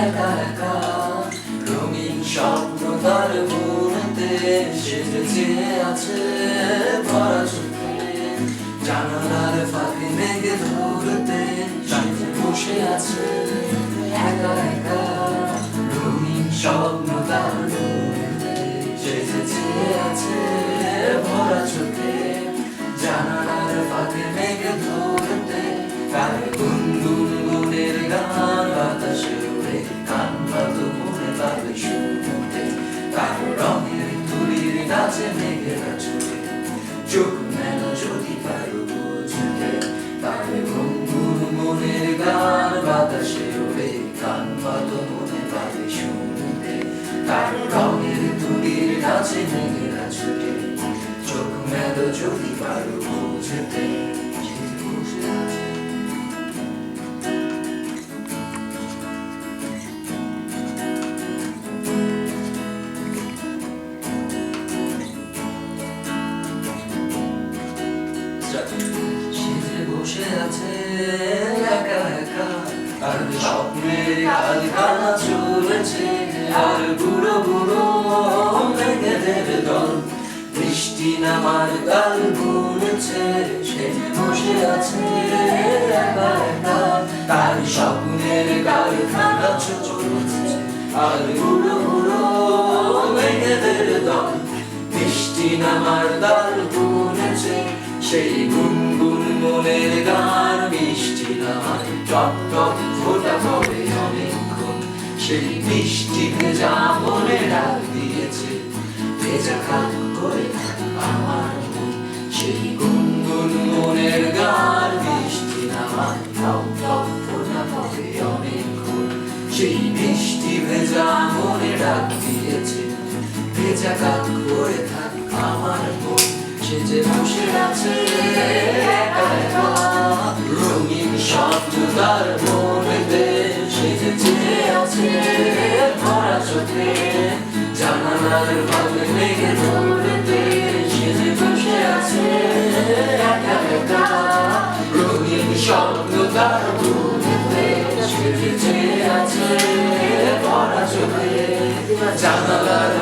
একা একা রঙিন স্বপ্ন তার মনেতে সেজেছে আছে ভরা চোখে জানালার ফাঁকে মেঘে ধরতে সাথে বসে আছে একা একা রঙিন স্বপ্ন তার মনেতে সেজেছে আছে ভরা চোখে জানালার ফাঁকে মেঘে ধরতে তার গুনগুন গুনের গান বাতাসে উড়ে কান পাতো মনে পাবে শুনতে তার রঙের তুলির নাচে মেঘেরা ছুটে চোখ মেল যদি পারো বুঝতে তার গুনগুন গুনের গান বাতাসে উড়ে কান পাতো মনে পাবে শুনতে তার রঙের তুলির নাচে মেঘেরা ছুটে চোখ মেল যদি পারো বুঝতে সেজে বসে আছে একা একা আর স্বপ্নের কারখানা চলেছে আর বুড়ো বুড়ো মেঘেদের দল বৃষ্টি নামার কাল বুনেছে সেজে বসে আছে একা একা তার স্বপ্নের কারখানা চলেছে আর বুড়ো বুড়ো মেঘেদের দল বৃষ্টি নামার কাল বুনেছে সেই গুনগুন মনের গান মিষ্টি নামার টপ টপ ফোটা পড়ে অনেকক্ষণ সেই মিষ্টি ভেজা মনে ডাক দিয়েছে ভেজা কাক করে আমার মন সেই গুনগুন মনের গান মিষ্টি নামার টপ টপ ফোটা পড়ে অনেকক্ষণ সেই মিষ্টি ভেজা মনে ডাক দিয়েছে ভেজা কাক করে থাক আমার মন সেজে বসে আছে একা একা রঙিন স্বপ্ন তার মনেতে সেজেছে আছে ভরা চোখে জানালার ফাঁকে মেঘে ধরতে সেজে বসে আছে একা একা রঙিন স্বপ্ন তার মনেতে সেজেছে আছে ভরা চোখে জানালার